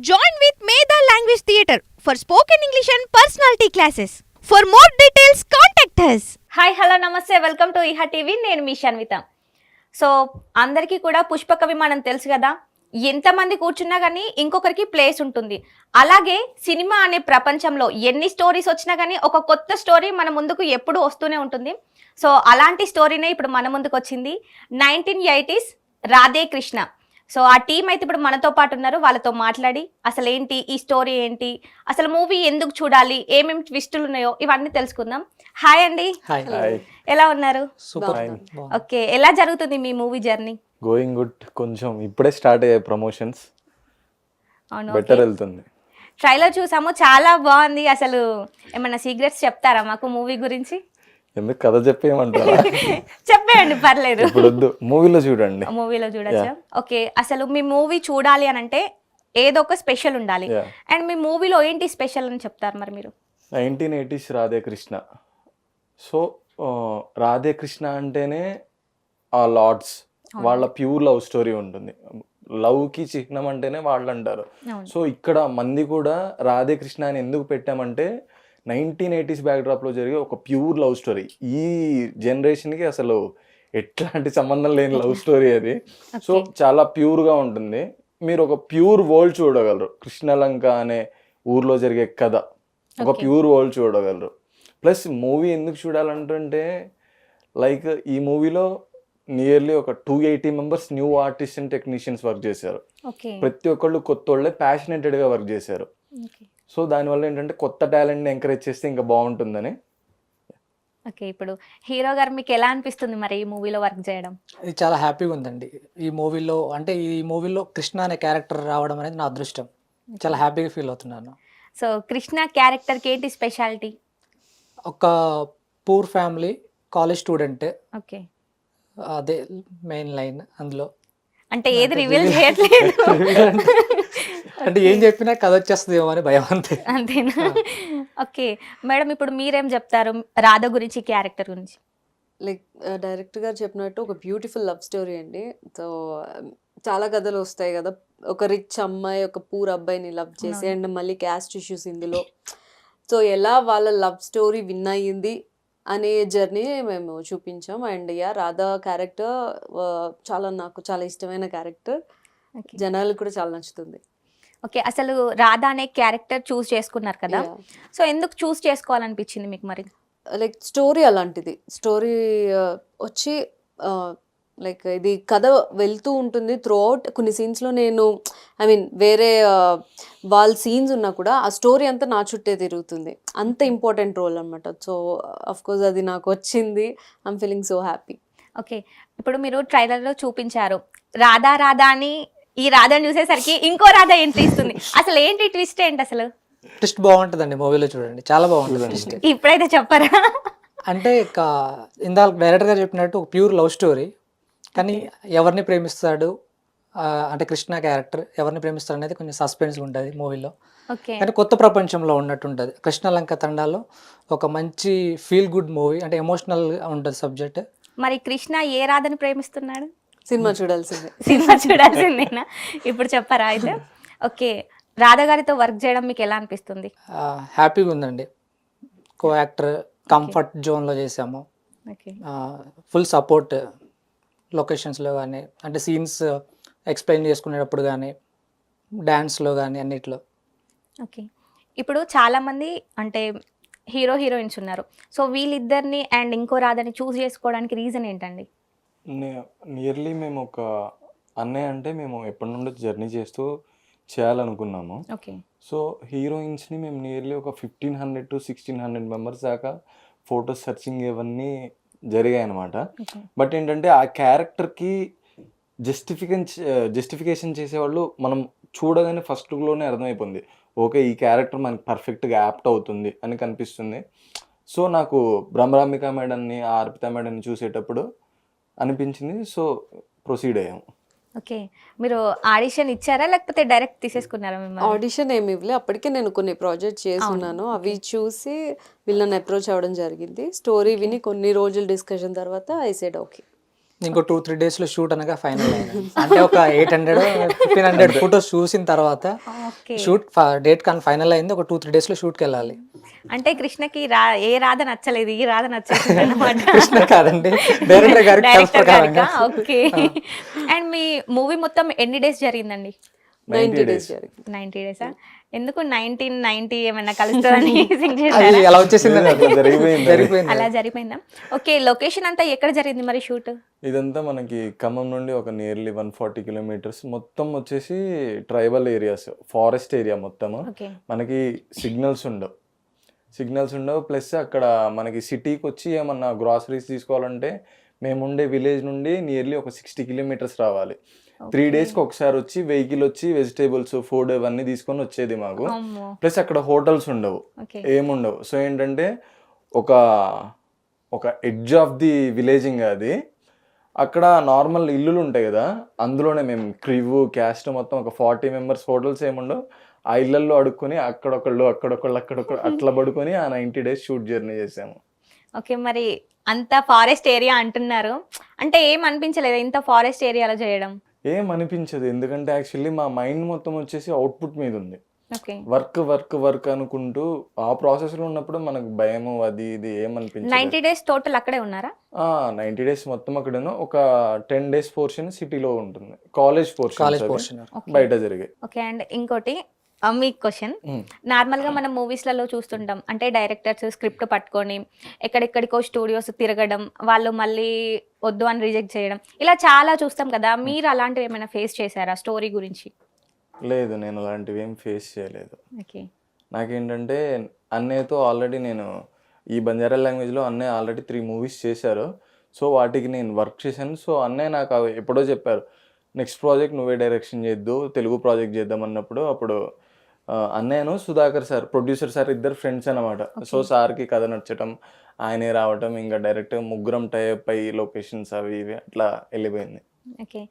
Join with Medha Language Theatre for spoken English and personality classes. For more details, contact us. Hi hello నమస్తే welcome to ఇహా TV. నేను మీ Shanvitha. So అందరికీ కూడా పుష్పక విమానం తెలుసు కదా, ఎంతమంది కూర్చున్నా కానీ ఇంకొకరికి ప్లేస్ ఉంటుంది. అలాగే సినిమా అనే ప్రపంచంలో ఎన్ని స్టోరీస్ వచ్చినా కానీ ఒక కొత్త స్టోరీ మన ముందుకు ఎప్పుడూ వస్తూనే ఉంటుంది. సో అలాంటి స్టోరీనే ఇప్పుడు మన ముందుకు వచ్చింది. 1980s రాధే కృష్ణ. సో ఆ టీం అయితే ఇప్పుడు మనతో పాటు ఉన్నారు. వాళ్ళతో మాట్లాడి అసలు ఏంటి ఈ స్టోరీ ఏంటి, అసలు మూవీ ఎందుకు చూడాలి, ఏమేమి ట్విస్టులు ఉన్నాయో ఇవన్నీ తెలుసుకుందాం. హాయ్ అండి, ఎలా ఉన్నారు? సూపర్. ఓకే, ఎలా జరుగుతుంది మీ మూవీ జర్నీ? Going good. కొంచెం ఇప్పుడే స్టార్ట్ అయ్యాయి ప్రమోషన్స్, అవును, బెటర్ వెళ్తుంది. ట్రైలర్ చూసాము, చాలా బాగుంది. అసలు ఏమన్నా సీక్రెట్స్ చెప్తారా మాకు మూవీ గురించి? ఎందుకు కథ చెప్పేయమంటారా? చెప్పేయండి, పర్లేదు. ఇప్పుడు వద్దు, మూవీలో చూడండి. మూవీలో చూడొచ్చా? ఓకే, అసలు మీ మూవీ చూడాలి అని అంటే ఏదో ఒక స్పెషల్ ఉండాలి. అండ్ మీ మూవీలో ఏంటి స్పెషల్ అని చెప్తారు మరి మీరు? 1980s రాధే కృష్ణ. సో రాధే కృష్ణ అంటేనే ఆ లార్డ్స్, వాళ్ళ ప్యూర్ లవ్ స్టోరీ ఉంటుంది. లవ్కి చిహ్నం అంటేనే వాళ్ళు అంటారు. సో ఇక్కడ మంది కూడా రాధే కృష్ణ అని ఎందుకు పెట్టామంటే 1980s బ్యాక్డ్రాప్లో జరిగే ఒక ప్యూర్ లవ్ స్టోరీ. ఈ జనరేషన్కి అసలు ఎట్లాంటి సంబంధం లేని లవ్ స్టోరీ అది. సో చాలా ప్యూర్గా ఉంటుంది. మీరు ఒక ప్యూర్ వరల్డ్ చూడగలరు. కృష్ణలంక అనే ఊర్లో జరిగే కథ, ఒక ప్యూర్ వరల్డ్ చూడగలరు. ప్లస్ మూవీ ఎందుకు చూడాలంటే లైక్ ఈ మూవీలో నియర్లీ ఒక 280 members new artist and technicians work చేశారు. ప్రతి ఒక్కళ్ళు కొత్త వాళ్ళే ప్యాషనేటెడ్గా వర్క్ చేశారు. సో దానివల్ల ఏంటంటే కొత్త టాలెంట్ని ఎంకరేజ్ చేస్తే ఇంకా బాగుంటుందని. ఓకే, ఇప్పుడు హీరో గారు మీకు ఎలా అనిపిస్తుంది మరి ఈ మూవీలో వర్క్ చేయడం? ఇది చాలా హ్యాపీగా ఉందండి. ఈ మూవీలో కృష్ణ అనే క్యారెక్టర్ రావడం అనేది నా అదృష్టం. చాలా హ్యాపీగా ఫీల్ అవుతున్నాను. సో కృష్ణ క్యారెక్టర్కి ఏంటి స్పెషాలిటీ? ఒక poor family college student, okay, అదే మెయిన్ లైన్ అందులో. అంటే ఏది రివీల్ చేయట్లేదు అంటే ఏం చెప్పినా కథ వచ్చేస్తుందేమో అని భయం, అంతే. అంతేనా? ఓకే మేడం, ఇప్పుడు మీరేం చెప్తారు రాధ గురించి, క్యారెక్టర్ గురించి? లైక్ డైరెక్టర్ గారు చెప్పినట్టు ఒక బ్యూటిఫుల్ లవ్ స్టోరీ అండి. సో చాలా కథలు వస్తాయి కదా, ఒక రిచ్ అమ్మాయి ఒక పూర్ అబ్బాయిని లవ్ చేసి, అండ్ మళ్ళీ క్యాస్ట్ ఇష్యూస్ ఇందులో. సో ఎలా వాళ్ళ లవ్ స్టోరీ విన్ అయ్యింది అనే జర్నీ మేము చూపించాం. అండ్ రాధా క్యారెక్టర్ నాకు చాలా ఇష్టమైన క్యారెక్టర్, జనాలకు కూడా చాలా నచ్చుతుంది. ఓకే, అసలు రాధా అనే క్యారెక్టర్ చూస్ చేసుకున్నారు కదా, సో ఎందుకు చూస్ చేసుకోవాలనిపించింది మీకు మరి? లైక్ స్టోరీ అలాంటిది. స్టోరీ వచ్చి లైక్ ఇది కథ వెళ్తూ ఉంటుంది త్రూ అవుట్. కొన్ని సీన్స్లో నేను వేరే వాళ్ళ సీన్స్ ఉన్నా కూడా ఆ స్టోరీ అంతా నా చుట్టే తిరుగుతుంది. అంత ఇంపార్టెంట్ రోల్ అనమాట. సో అఫ్ కోర్స్ అది నాకు వచ్చింది. I'm feeling so happy. Okay, ఇప్పుడు మీరు ట్రైలర్లో చూపించారు రాధా రాధా అని. ఈ రాధాని చూసేసరికి ఇంకో రాధా ఎంట్రీ ఇస్తుంది. అసలు ఏంటి ట్విస్ట్ ఏంటి అసలు? ట్విస్ట్ బాగుంటుందండి, మూవీలో చూడండి, చాలా బాగుంటుంది ట్విస్ట్. ఇప్పుడైతే చెప్పరా? అంటే ఇందాక డైరెక్టర్ గారు చెప్పినట్టు ఒక ప్యూర్ లవ్ స్టోరీ, కానీ ఎవరిని ప్రేమిస్తాడు అంటే కృష్ణ క్యారెక్టర్ ఎవరిని ప్రేమిస్తాడు అనేది కొంచెం సస్పెన్స్ ఉంటుంది మూవీలో. కానీ కొత్త ప్రపంచంలో ఉన్నట్టు ఉంటుంది. కృష్ణలంక తండాలో ఒక మంచి ఫీల్ గుడ్ మూవీ, అంటే ఎమోషనల్గా ఉంటుంది సబ్జెక్ట్. మరి కృష్ణ ఏ రాధని ప్రేమిస్తున్నాడు? సినిమా చూడాల్సిందే. సినిమా చూడాల్సిందేనా? ఇప్పుడు చెప్పరా అయితే? ఓకే, రాధా గారితో వర్క్ చేయడం మీకు ఎలా అనిపిస్తుంది? హ్యాపీగా ఉందండి. కో యాక్టర్, కంఫర్ట్ జోన్లో చేసాము. ఫుల్ సపోర్ట్ లొకేషన్స్లో కానీ, అంటే సీన్స్ ఎక్స్ప్లెయిన్ చేసుకునేటప్పుడు కానీ, డ్యాన్స్లో కానీ, అన్నిట్లో. ఓకే, ఇప్పుడు చాలామంది అంటే హీరో హీరోయిన్స్ ఉన్నారు. సో వీళ్ళిద్దరిని అండ్ ఇంకో రాధని చూస్ చేసుకోవడానికి రీజన్ ఏంటండి? నియర్లీ మేము ఒక అన్నయ్య అంటే మేము ఎప్పటి నుండి జర్నీ చేస్తూ చేయాలనుకున్నాము. సో హీరోయిన్స్ని మేము నియర్లీ ఒక 1500 to 1600 మెంబర్స్ దాకా ఫొటోస్ సర్చింగ్ ఇవన్నీ జరిగాయి అనమాట. బట్ ఏంటంటే ఆ క్యారెక్టర్కి జస్టిఫికేషన్ చేసేవాళ్ళు మనం చూడగానే ఫస్ట్ లుక్లోనే అర్థమైపోయింది. ఓకే, ఈ క్యారెక్టర్ మనకి పర్ఫెక్ట్గా యాప్ట్ అవుతుంది అని కనిపిస్తుంది. సో నాకు బ్రహ్మరాంబిక మేడంని, అర్పిత మేడంని చూసేటప్పుడు అనిపించింది. సో ప్రొసీడ్ అయ్యాము. ఓకే, మీరు ఆడిషన్ ఇచ్చారా లేకపోతే డైరెక్ట్ తీసేసుకున్నారా? ఆడిషన్ ఏమి ఇవ్వలే, అప్పటికే నేను కొన్ని ప్రాజెక్ట్ చేస్తున్నాను. అవి చూసి వీళ్ళని అప్రోచ్ అవ్వడం జరిగింది. స్టోరీ విని కొన్ని రోజులు డిస్కషన్ తర్వాత ఐ సెడ్ ఓకే. ఇంకో 2-3 డేస్లో షూట్ అనగా ఫైనల్ అయింది. అంటే ఒక 800-1500 ఫొటోస్ చూసిన తర్వాత ఓకే. షూట్ డేట్ కానీ ఫైనల్ అయింది. ఒక 2-3 డేస్లో షూట్కి వెళ్ళాలి. అంటే కృష్ణకి ఏ రాధ నచ్చలేదు, ఈ రాధ నచ్చేసింది అనమాట. కృష్ణ కాదండి, డైరెక్టర్ గారి డైరెక్టర్ గారికా? ఓకే. అండ్ మీ మూవీ మొత్తం ఎన్ని డేస్ జరిగిందండి? 90 days జరిగింది. 90 డేసా? ఎందుకు 1990 ఏమైనా కలుస్తుందని సింక్ అది చేశారా? ఎలా వచ్చేసింది అట్లా జరిగిపోయింది. జరిగిపోయింది. అలా జరిపోయిందా? ఓకే. లొకేషన్ అంతా ఎక్కడ జరిగింది మరి షూట్? ఇదంతా మనకి ఖమ్మం నుండి ఒక నియర్లీ 140 కిలోమీటర్స్, మొత్తం వచ్చేసి ట్రైబల్ ఏరియాస్, ఫారెస్ట్ ఏరియా మొత్తము. ఓకే. మనకి సిగ్నల్స్ ఉండవు. ప్లస్ అక్కడ మనకి సిటీకి వచ్చి ఏమన్నా గ్రాసరీస్ తీసుకోవాలంటే మేముండే విలేజ్ నుండి నియర్లీ ఒక 60 కిలోమీటర్స్ రావాలి. 3 డేస్కి ఒకసారి వచ్చి వెహికల్ వచ్చి వెజిటేబుల్స్, ఫుడ్ ఇవన్నీ తీసుకొని వచ్చేది మాకు. అమ్మో. ప్లస్ అక్కడ హోటల్స్ ఉండవు, ఓకే. ఏముండవు. సో ఏంటంటే ఒక ఒక ఎడ్జ్ ఆఫ్ ది విలేజింగ్ అది. అక్కడ నార్మల్ ఇల్లులు ఉంటాయి కదా, అందులోనే మేము క్రివ్ క్యాస్ట్ మొత్తం ఒక 40 మెంబర్స్, హోటల్స్ ఏముండవు. ఆ ఇళ్లల్లో అడుక్కొని అక్కడొకళ్ళు అట్లా పడుకొని ఆ 90 డేస్ షూట్ జర్నీ చేసాము. ఓకే. మరి అంత ఫారెస్ట్ ఏరియా అంటున్నారు, అంటే ఏం అనిపించలేదు ఇంత ఫారెస్ట్ ఏరియాలో చేయడం? ఏం అనిపించదు, ఎందుకంటే యాక్చువల్లీ మా మైండ్ మొత్తం వచ్చేసి అవుట్పుట్ మీద ఉంది. ఓకే. వర్క్ అనుకుంటూ ఆ ప్రాసెస్లో ఉన్నప్పుడు మనకు భయము అది ఇది ఏమనిపించదు. 90 డేస్ టోటల్ అక్కడే ఉన్నారా? 90 డేస్ మొత్తం అక్కడను. ఒక 10 డేస్ పోర్షన్ సిటీలో ఉంటుంది, కాలేజ్ పోర్షన్ పోర్షన్. బయట జరిగే. ఓకే. అండ్ ఇంకోటి మీ క్వశ్చన్, నార్మల్గా మనం మూవీస్లలో చూస్తుంటాం, అంటే డైరెక్టర్స్ స్క్రిప్ట్ పట్టుకొని ఎక్కడెక్కడికో స్టూడియోస్ తిరగడం, వాళ్ళు మళ్ళీ వద్దు అని రిజెక్ట్ చేయడం, ఇలా చాలా చూస్తాం కదా. మీరు అలాంటివి ఏమైనా ఫేస్ చేశారా స్టోరీ గురించి? లేదు, నేను అలాంటివి ఏం ఫేస్ చేయలేదు. ఓకే. నాకేంటంటే అన్నయ్యతో ఆల్రెడీ నేను ఈ బంజారా లాంగ్వేజ్లో అన్నయ్య ఆల్రెడీ 3 మూవీస్ చేశారు. సో వాటికి నేను వర్క్ చేశాను. సో అన్నయ్య నాకు అవి ఎప్పుడో చెప్పారు, నెక్స్ట్ ప్రాజెక్ట్ నువ్వే డైరెక్షన్ చేద్దు, తెలుగు ప్రాజెక్ట్ చేద్దాం అన్నప్పుడు. అప్పుడు అన్నయ్యను సుధాకర్ సార్, ప్రొడ్యూసర్ సార్, ఇద్దరు ఫ్రెండ్స్ అనమాట. సో సార్కి కథ నచ్చటం, ఆయనే రావటం, ఇంకా డైరెక్ట్ ముగ్గురం టైప్ అయ్యి లొకేషన్స్ అవి ఇవి అట్లా వెళ్ళిపోయింది. ఓకే.